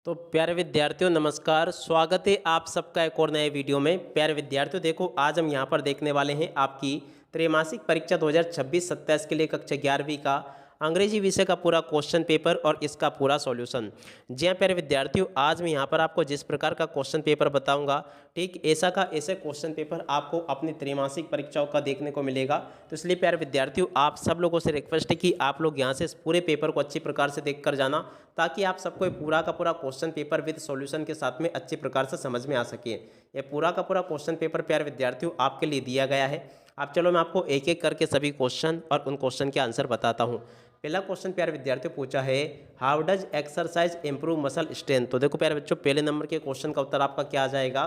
तो प्यारे विद्यार्थियों नमस्कार। स्वागत है आप सबका एक और नए वीडियो में। प्यारे विद्यार्थियों देखो, आज हम यहाँ पर देखने वाले हैं आपकी त्रैमासिक परीक्षा 2026-27 के लिए कक्षा 11वीं का अंग्रेजी विषय का पूरा क्वेश्चन पेपर और इसका पूरा सॉल्यूशन। जी हाँ प्यारे विद्यार्थियों, आज मैं यहाँ पर आपको जिस प्रकार का क्वेश्चन पेपर बताऊंगा, ठीक ऐसा का ऐसे क्वेश्चन पेपर आपको अपनी त्रैमासिक परीक्षाओं का देखने को मिलेगा। तो इसलिए प्यारे विद्यार्थियों, आप सब लोगों से रिक्वेस्ट है कि आप लोग यहाँ से इस पूरे पेपर को अच्छी प्रकार से देख कर जाना, ताकि आप सबको पूरा का पूरा क्वेश्चन पेपर विद सॉल्यूशन के साथ में अच्छी प्रकार से समझ में आ सके। ये पूरा का पूरा क्वेश्चन पेपर प्यारे विद्यार्थियों आपके लिए दिया गया है। अब चलो मैं आपको एक एक करके सभी क्वेश्चन और उन क्वेश्चन के आंसर बताता हूँ। पहला क्वेश्चन प्यारे विद्यार्थियों पूछा है, how does exercise improve muscle strength. तो देखो प्यारे बच्चों, पहले नंबर के क्वेश्चन का उत्तर आपका क्या आ जाएगा,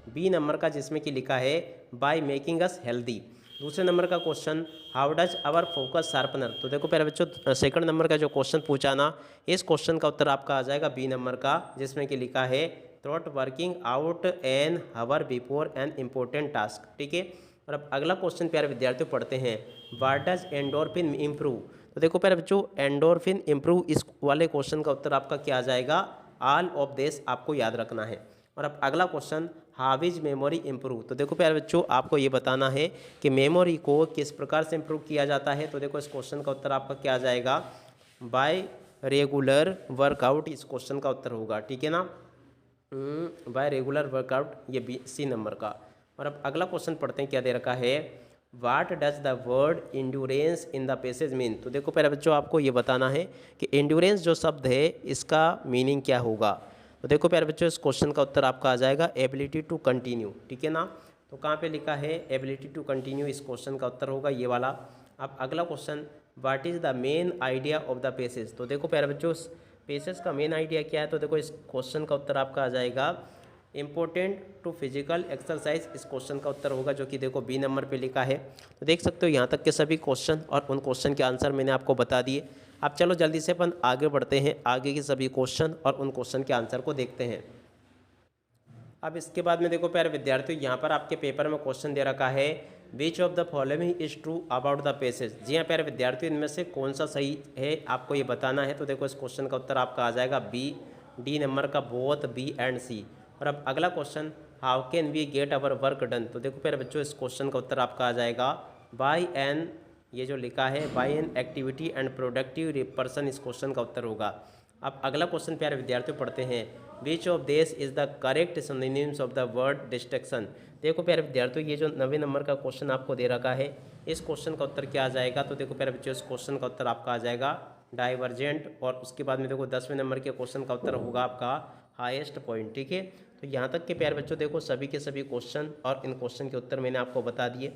बी नंबर का, जिसमें कि लिखा है बाय मेकिंग अस हेल्दी। दूसरे नंबर का question, how does our focus sharpener. तो देखो प्यारे बच्चों, सेकंड नंबर का जो क्वेश्चन पूछा ना, इस क्वेश्चन का उत्तर आपका आ जाएगा बी नंबर का, जिसमें कि लिखा है through working out an hour before an important task. ठीक है। और अब अगला क्वेश्चन प्यारे विद्यार्थियों पढ़ते हैं, व्हाट डज एंडोर्फिन इम्प्रूव। तो देखो प्यारे बच्चों, एंडोर्फिन इम्प्रूव, इस वाले क्वेश्चन का उत्तर आपका क्या आ जाएगा, ऑल ऑफ दिस आपको याद रखना है। और अब अगला question, how is memory improve. तो देखो प्यारे बच्चों, आपको ये बताना है कि मेमोरी को किस प्रकार से इम्प्रूव किया जाता है। तो देखो इस क्वेश्चन का उत्तर आपका क्या आ जाएगा, बाय रेगुलर वर्कआउट, इस क्वेश्चन का उत्तर होगा। ठीक है ना, बाय रेगुलर वर्कआउट, ये बी सी नंबर का। और अब अगला क्वेश्चन पढ़ते हैं, क्या दे रखा है, what does the word endurance in the passage mean. तो देखो प्यारे बच्चों, आपको ये बताना है कि इंड्योरेंस जो शब्द है इसका मीनिंग क्या होगा। तो देखो प्यारे बच्चों, इस क्वेश्चन का उत्तर आपका आ जाएगा एबिलिटी टू कंटिन्यू। ठीक है ना, तो कहाँ पे लिखा है एबिलिटी टू कंटिन्यू, इस क्वेश्चन का उत्तर होगा ये वाला। अब अगला question, what is the main idea of the passage. तो देखो प्यारे बच्चों, पैसेज का मेन आइडिया क्या है। तो देखो इस क्वेश्चन का उत्तर आपका आ जाएगा इंपॉर्टेंट टू फिजिकल एक्सरसाइज, इस क्वेश्चन का उत्तर होगा, जो कि देखो बी नंबर पे लिखा है। तो देख सकते हो यहाँ तक के सभी क्वेश्चन और उन क्वेश्चन के आंसर मैंने आपको बता दिए। अब चलो जल्दी से अपन आगे बढ़ते हैं, आगे के सभी क्वेश्चन और उन क्वेश्चन के आंसर को देखते हैं। अब इसके बाद में देखो प्यारे विद्यार्थियों, यहाँ पर आपके पेपर में क्वेश्चन दे रखा है, which of the following is true about the passage. जी हाँ प्यारे विद्यार्थियों, इनमें से कौन सा सही है आपको ये बताना है। तो देखो इस क्वेश्चन का उत्तर आपका आ जाएगा बी, डी नंबर का, बोथ बी एंड सी। और अब अगला question, how can we get our work done. तो देखो प्यारे बच्चों, इस क्वेश्चन का उत्तर आपका आ जाएगा बाय एन, ये जो लिखा है by an activity and productive person, इस क्वेश्चन का उत्तर होगा। अब अगला क्वेश्चन प्यारे विद्यार्थियों पढ़ते हैं, which of this is the correct synonyms of the word distraction. देखो प्यारे विद्यार्थियों, ये जो 9वें नंबर का क्वेश्चन आपको दे रखा है, इस क्वेश्चन का उत्तर क्या आ जाएगा। तो देखो प्यारे बच्चों, इस क्वेश्चन का उत्तर आपका आ जाएगा डाइवर्जेंट। और उसके बाद में देखो 10वें नंबर के क्वेश्चन का उत्तर होगा आपका हाईएस्ट पॉइंट। ठीक है, तो यहाँ तक के प्यारे बच्चों देखो सभी के सभी क्वेश्चन और इन क्वेश्चन के उत्तर मैंने आपको बता दिए।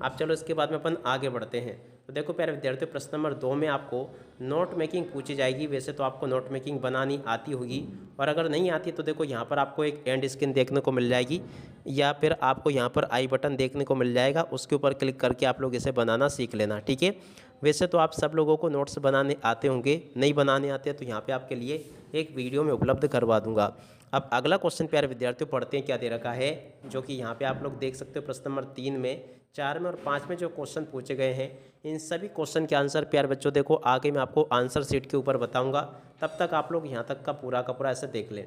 अब चलो इसके बाद में अपन आगे बढ़ते हैं। तो देखो प्यारे विद्यार्थियों, प्रश्न नंबर 2 में आपको नोट मेकिंग पूछी जाएगी। वैसे तो आपको नोट मेकिंग बनानी आती होगी, और अगर नहीं आती तो देखो यहाँ पर आपको एक एंड स्क्रीन देखने को मिल जाएगी, या फिर आपको यहाँ पर आई बटन देखने को मिल जाएगा, उसके ऊपर क्लिक करके आप लोग इसे बनाना सीख लेना। ठीक है, वैसे तो आप सब लोगों को नोट्स बनाने आते होंगे, नहीं बनाने आते तो यहाँ पे आपके लिए एक वीडियो में उपलब्ध करवा दूंगा। अब अगला क्वेश्चन प्यारे विद्यार्थियों पढ़ते हैं, क्या दे रखा है, जो कि यहाँ पे आप लोग देख सकते हो प्रश्न नंबर 3 में, 4 में और 5 में जो क्वेश्चन पूछे गए हैं, इन सभी क्वेश्चन के आंसर प्यारे बच्चों देखो आगे मैं आपको आंसर शीट के ऊपर बताऊंगा, तब तक आप लोग यहाँ तक का पूरा ऐसे देख लें।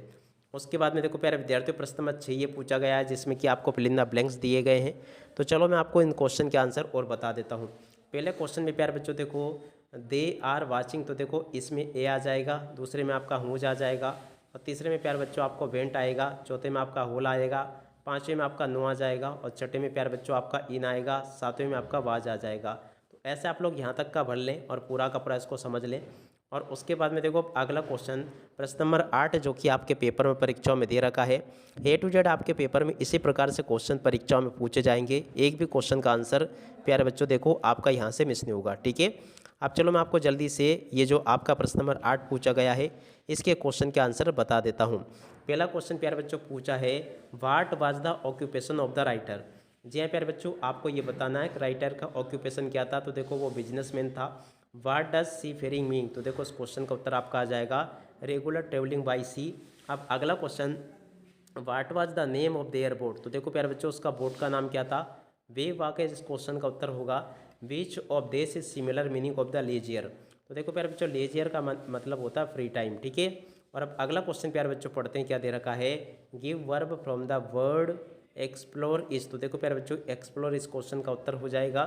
उसके बाद में देखो प्यारे विद्यार्थियों, प्रश्न नंबर 6 ये पूछा गया है, जिसमें कि आपको फिल इन द ब्लैंक्स दिए गए हैं। तो चलो मैं आपको इन क्वेश्चन के आंसर और बता देता हूँ। पहले क्वेश्चन में प्यारे बच्चों देखो, दे आर वाचिंग, तो देखो इसमें ए आ जाएगा, दूसरे में आपका हुज आ जाएगा, और तीसरे में प्यारे बच्चों आपको वेंट आएगा, चौथे में आपका होल आएगा, पाँचवें में आपका नो आ जाएगा, और छठे में प्यारे बच्चों आपका इन आएगा, सातवें में आपका वाज आ जाएगा। तो ऐसे आप लोग यहाँ तक का भर लें और पूरा का पूरा इसको समझ लें। और उसके बाद में देखो अगला क्वेश्चन, प्रश्न नंबर 8, जो कि आपके पेपर में परीक्षाओं में दे रखा है। ए टू जेड आपके पेपर में इसी प्रकार से क्वेश्चन परीक्षाओं में पूछे जाएंगे, एक भी क्वेश्चन का आंसर प्यारे बच्चों देखो आपका यहाँ से मिस नहीं होगा। ठीक है, अब चलो मैं आपको जल्दी से ये जो आपका प्रश्न नंबर 8 पूछा गया है, इसके क्वेश्चन के आंसर बता देता हूँ। पहला क्वेश्चन प्यारे बच्चों पूछा है, what was the occupation of the writer. जी हाँ प्यारे बच्चों, आपको ये बताना है कि राइटर का ऑक्यूपेशन क्या था। तो देखो वो बिजनेसमैन था। What does seafaring mean. तो देखो इस क्वेश्चन का उत्तर आपका आ जाएगा रेगुलर ट्रेवलिंग बाई सी। अब अगला question, what was the name of their boat. तो देखो प्यारे बच्चों, उसका बोट का नाम क्या था, वे वाकई। इस क्वेश्चन का उत्तर होगा which of this is similar meaning of the leisure. तो देखो प्यारे बच्चों, लेजियर का मतलब होता है फ्री टाइम। ठीक है, और अब अगला क्वेश्चन प्यारे बच्चों पढ़ते हैं, क्या दे रखा है, give verb from the word explore is. तो देखो प्यारे बच्चों एक्सप्लोर इस क्वेश्चन का उत्तर हो जाएगा।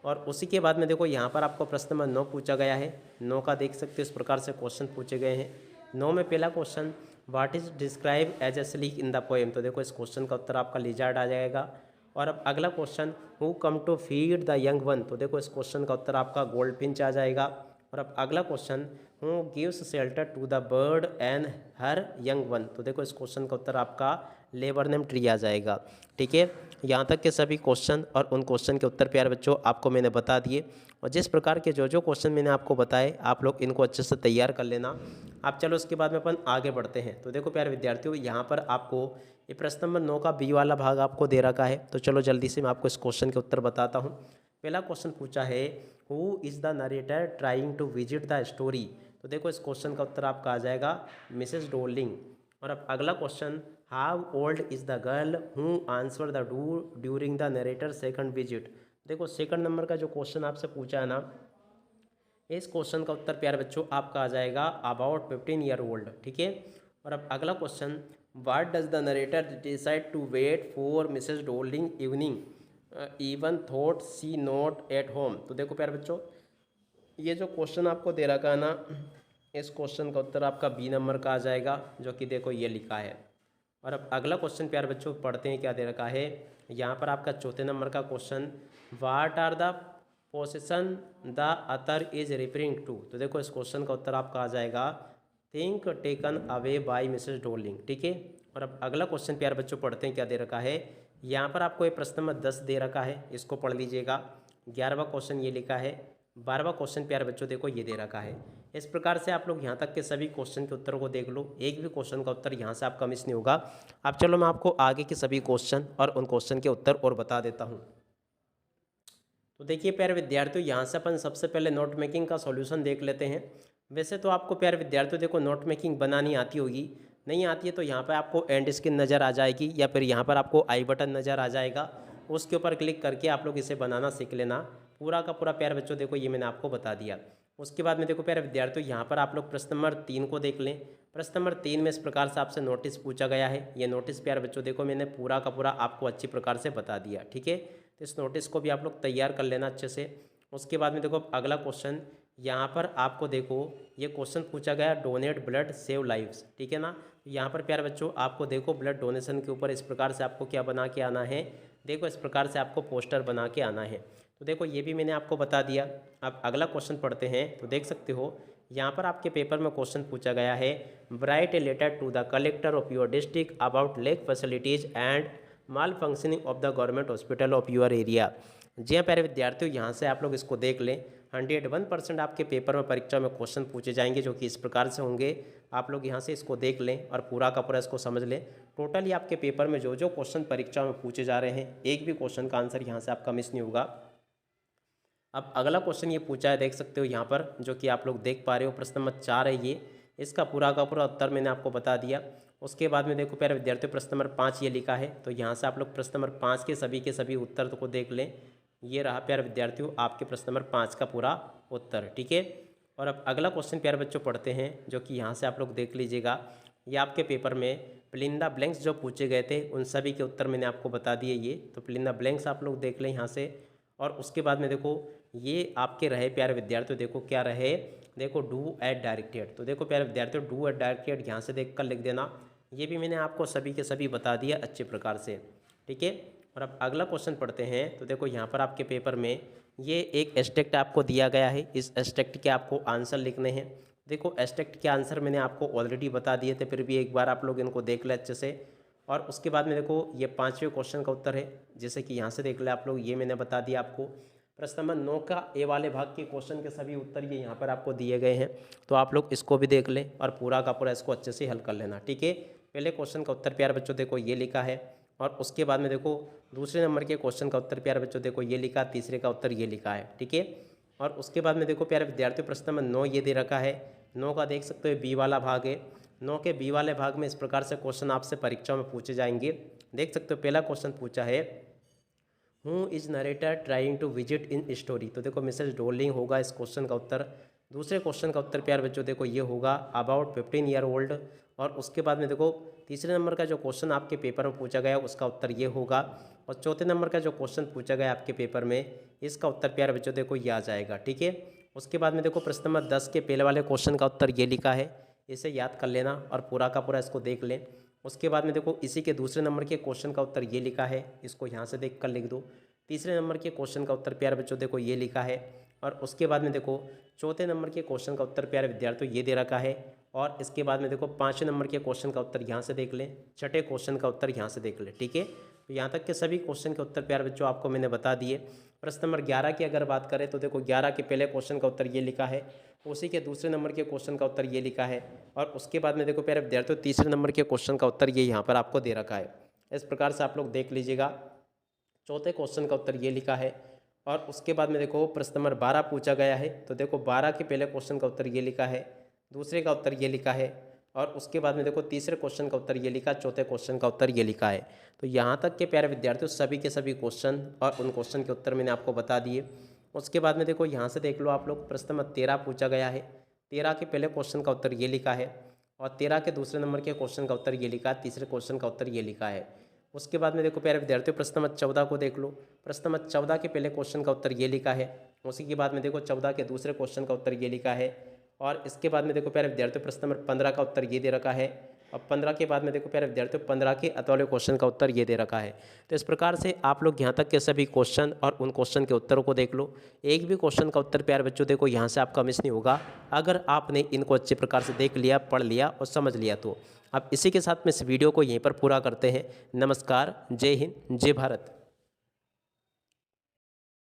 और उसी के बाद में देखो यहाँ पर आपको प्रश्न नंबर 9 पूछा गया है। 9 का देख सकते हो इस प्रकार से क्वेश्चन पूछे गए हैं। 9 में पहला question, what is describe as a sleek in the poem. तो देखो इस क्वेश्चन का उत्तर आपका लिजार्ड आ जाएगा। और अब अगला question, who come to feed the young one. तो देखो इस क्वेश्चन का उत्तर आपका गोल्ड फिंच आ जाएगा। और अब अगला question, who gives shelter to the bird and her young one. तो देखो इस क्वेश्चन का उत्तर आपका लेबर नेम ट्री आ जाएगा। ठीक है, यहाँ तक के सभी क्वेश्चन और उन क्वेश्चन के उत्तर प्यारे बच्चों आपको मैंने बता दिए। और जिस प्रकार के जो क्वेश्चन मैंने आपको बताए आप लोग इनको अच्छे से तैयार कर लेना। आप चलो उसके बाद में अपन आगे बढ़ते हैं। तो देखो प्यारे विद्यार्थियों, यहाँ पर आपको ये प्रश्न नंबर 9 का बी वाला भाग आपको दे रखा है। तो चलो जल्दी से मैं आपको इस क्वेश्चन के उत्तर बताता हूँ। पहला क्वेश्चन पूछा है, who is the narrator trying to visit the story. तो देखो इस क्वेश्चन का उत्तर आपका आ जाएगा मिसेस डोलिंग। और अब अगला question, how old is the girl who answer the during the narrator second visit. देखो सेकंड नंबर का जो क्वेश्चन आपसे पूछा है ना, इस क्वेश्चन का उत्तर प्यारे बच्चों आपका आ जाएगा अबाउट 15 ईयर ओल्ड। ठीक है। और अब अगला question, what does the narrator decide to wait for Mrs Dowling evening even thought she not at home. तो देखो प्यारे बच्चों, ये जो क्वेश्चन आपको दे रखा है ना, इस क्वेश्चन का उत्तर आपका बी नंबर का आ जाएगा, जो कि देखो ये लिखा है। और अब अगला क्वेश्चन प्यारे बच्चों पढ़ते हैं, क्या दे रखा है यहाँ पर आपका चौथे नंबर का question, what are the possession the author is referring to. तो देखो इस क्वेश्चन का उत्तर आपका आ जाएगा think taken away by Mrs Dowling. ठीक है। और अब अगला क्वेश्चन प्यारे बच्चों पढ़ते हैं, क्या दे रखा है यहाँ पर आपको ये प्रश्न नंबर 10 दे रखा है, इसको पढ़ लीजिएगा। 11वां क्वेश्चन ये लिखा है। 12वां क्वेश्चन प्यारे बच्चों देखो ये दे रखा है। इस प्रकार से आप लोग यहाँ तक के सभी क्वेश्चन के उत्तरों को देख लो, एक भी क्वेश्चन का उत्तर यहाँ से आपका मिस नहीं होगा। अब चलो मैं आपको आगे के सभी क्वेश्चन और उन क्वेश्चन के उत्तर और बता देता हूँ। तो देखिए प्यारे विद्यार्थियों, यहाँ से अपन सबसे पहले नोट मेकिंग का सॉल्यूशन देख लेते हैं। वैसे तो आपको प्यारे विद्यार्थियों देखो नोट मेकिंग बनानी आती होगी, नहीं आती है तो यहाँ पर आपको एंड स्क्रीन नज़र आ जाएगी या फिर यहाँ पर आपको आई बटन नज़र आ जाएगा, उसके ऊपर क्लिक करके आप लोग इसे बनाना सीख लेना। पूरा का पूरा प्यारे बच्चों देखो ये मैंने आपको बता दिया। उसके बाद में देखो प्यारे विद्यार्थियों, यहाँ पर आप लोग प्रश्न नंबर 3 को देख लें। प्रश्न नंबर 3 में इस प्रकार से आपसे नोटिस पूछा गया है। ये नोटिस प्यारे बच्चों देखो मैंने पूरा का पूरा आपको अच्छी प्रकार से बता दिया। ठीक है, तो इस नोटिस को भी आप लोग तैयार कर लेना अच्छे से। उसके बाद में देखो अगला क्वेश्चन, यहाँ पर आपको देखो ये क्वेश्चन पूछा गया, डोनेट ब्लड सेव लाइव्स। ठीक है ना, यहाँ पर प्यारे बच्चों आपको देखो ब्लड डोनेशन के ऊपर इस प्रकार से आपको क्या बना के आना है, देखो इस प्रकार से आपको पोस्टर बना के आना है। तो देखो ये भी मैंने आपको बता दिया। अब अगला क्वेश्चन पढ़ते हैं। तो देख सकते हो यहाँ पर आपके पेपर में क्वेश्चन पूछा गया है, write a letter to the collector of your district about lack facilities and malfunctioning of the government hospital of your area. जी हाँ प्यारे विद्यार्थियों, यहाँ से आप लोग इसको देख लें। 101% आपके पेपर में परीक्षा में क्वेश्चन पूछे जाएंगे, जो कि इस प्रकार से होंगे। आप लोग यहाँ से इसको देख लें और पूरा का पूरा इसको समझ लें। टोटली आपके पेपर में जो क्वेश्चन परीक्षा में पूछे जा रहे हैं, एक भी क्वेश्चन का आंसर यहाँ से आपका मिस नहीं होगा। अब अगला क्वेश्चन ये पूछा है, देख सकते हो यहाँ पर, जो कि आप लोग देख पा रहे हो, प्रश्न नंबर 4 है ये। इसका पूरा का पूरा उत्तर मैंने आपको बता दिया। उसके बाद में देखो प्यारे विद्यार्थियों प्रश्न नंबर 5 ये लिखा है। तो यहाँ से आप लोग प्रश्न नंबर 5 के सभी उत्तर को देख लें। ये रहा प्यारे विद्यार्थियों आपके प्रश्न नंबर 5 का पूरा उत्तर। ठीक है। और अब अगला क्वेश्चन प्यारे बच्चों पढ़ते हैं, जो कि यहाँ से आप लोग देख लीजिएगा। ये आपके पेपर में फिल इन द ब्लैंक्स जो पूछे गए थे उन सभी के उत्तर मैंने आपको बता दिए ये। तो फिल इन द ब्लैंक्स आप लोग देख लें यहाँ से। और उसके बाद में देखो ये आपके रहे प्यारे विद्यार्थियों, देखो क्या रहे, देखो डू एट डायरेक्टेड। तो देखो प्यारे विद्यार्थियों डू एट डायरेक्टेड यहाँ से देख कर लिख देना। ये भी मैंने आपको सभी के सभी बता दिया अच्छे प्रकार से। ठीक है। और अब अगला क्वेश्चन पढ़ते हैं। तो देखो यहाँ पर आपके पेपर में ये एक एस्ट्रिक्ट आपको दिया गया है, इस एस्ट्रिक्ट के आपको आंसर लिखने हैं। देखो एस्ट्रिक्ट के आंसर मैंने आपको ऑलरेडी बता दिए थे, फिर भी एक बार आप लोग इनको देख लें अच्छे से। और उसके बाद में देखो ये 5वें क्वेश्चन का उत्तर है, जैसे कि यहाँ से देख ले आप लोग, ये मैंने बता दिया आपको। प्रश्न नंबर 9 का ए वाले भाग के क्वेश्चन के सभी उत्तर ये यहाँ पर आपको दिए गए हैं, तो आप लोग इसको भी देख लें और पूरा का पूरा इसको अच्छे से हल कर लेना। ठीक है। पहले क्वेश्चन का उत्तर प्यारे बच्चों देखो ये लिखा है, और उसके बाद में देखो दूसरे नंबर के क्वेश्चन का उत्तर प्यारे बच्चों देखो ये लिखा, तीसरे का उत्तर ये लिखा है। ठीक है। और उसके बाद में देखो प्यारे विद्यार्थियों प्रश्न नंबर 9 ये दे रखा है। 9 का देख सकते हो बी वाला भाग है। 9 के बी वाले भाग में इस प्रकार से क्वेश्चन आपसे परीक्षा में पूछे जाएंगे। देख सकते हो पहला क्वेश्चन पूछा है, who is narrator trying to visit in story. तो देखो मिसेस डोलिंग होगा इस क्वेश्चन का उत्तर। दूसरे क्वेश्चन का उत्तर प्यारे बच्चों देखो ये होगा अबाउट 15 ईयर ओल्ड। और उसके बाद में देखो तीसरे नंबर का जो क्वेश्चन आपके पेपर में पूछा गया उसका उत्तर ये होगा। और चौथे नंबर का जो क्वेश्चन पूछा गया आपके पेपर में इसका उत्तर प्यारे बच्चों देखो ये आ जाएगा, ठीक है। उसके बाद में देखो प्रश्न नंबर 10 के पहले वाले क्वेश्चन का उत्तर ये लिखा है, इसे याद कर लेना और पूरा का पूरा इसको देख लें। उसके बाद में देखो इसी के दूसरे नंबर के क्वेश्चन का उत्तर ये लिखा है, इसको यहाँ से देख कर लिख दो। तीसरे नंबर के क्वेश्चन का उत्तर प्यारे बच्चों देखो ये लिखा है। और उसके बाद में देखो चौथे नंबर के क्वेश्चन का उत्तर प्यारे विद्यार्थियों ये दे रखा है। और इसके बाद में देखो पाँचवें नंबर के क्वेश्चन का उत्तर यहाँ से देख लें, छठे क्वेश्चन का उत्तर यहाँ से देख लें, ठीक है। तो यहाँ तक के सभी क्वेश्चन के उत्तर प्यारे बच्चों आपको मैंने बता दिए। प्रश्न नंबर 11 की अगर बात करें तो देखो 11 के पहले क्वेश्चन का उत्तर ये लिखा है, उसी के दूसरे नंबर के क्वेश्चन का उत्तर ये लिखा है। और उसके बाद में देखो प्यारे विद्यार्थियों तीसरे नंबर के क्वेश्चन का उत्तर ये यहाँ पर आपको दे रखा है। इस प्रकार से आप लोग देख लीजिएगा। चौथे क्वेश्चन का उत्तर ये लिखा है। और उसके बाद में देखो प्रश्न नंबर 12 पूछा गया है, तो देखो 12 के पहले क्वेश्चन का उत्तर ये लिखा है, दूसरे का उत्तर ये लिखा है। और उसके बाद में देखो तीसरे क्वेश्चन का उत्तर ये लिखा, चौथे क्वेश्चन का उत्तर ये लिखा है। तो यहाँ तक के प्यारे विद्यार्थियों सभी के सभी क्वेश्चन और उन क्वेश्चन के उत्तर मैंने आपको बता दिए। उसके बाद में देखो यहाँ से देख लो आप लोग, प्रश्न नंबर 13 पूछा गया है। 13 के पहले क्वेश्चन का उत्तर ये लिखा है और 13 के दूसरे नंबर के क्वेश्चन का उत्तर ये लिखा, तीसरे क्वेश्चन का उत्तर ये लिखा है। उसके बाद में देखो प्यारे विद्यार्थियों प्रश्न नंबर 14 को देख लो। प्रश्न नंबर 14 के पहले क्वेश्चन का उत्तर ये लिखा है, उसी के बाद में देखो 14 के दूसरे क्वेश्चन का उत्तर ये लिखा है। और इसके बाद में देखो प्यारे विद्यार्थियों प्रश्न नंबर 15 का उत्तर ये दे रखा है। और 15 के बाद में देखो प्यारे विद्यार्थियों 15 के अतवाले क्वेश्चन का उत्तर ये दे रखा है। तो इस प्रकार से आप लोग यहाँ तक के सभी क्वेश्चन और उन क्वेश्चन के उत्तरों को देख लो। एक भी क्वेश्चन का उत्तर प्यारे बच्चों देखो यहाँ से आपका मिस नहीं होगा, अगर आपने इनको अच्छे प्रकार से देख लिया, पढ़ लिया और समझ लिया। तो अब इसी के साथ में इस वीडियो को यहीं पर पूरा करते हैं। नमस्कार, जय हिंद, जय भारत।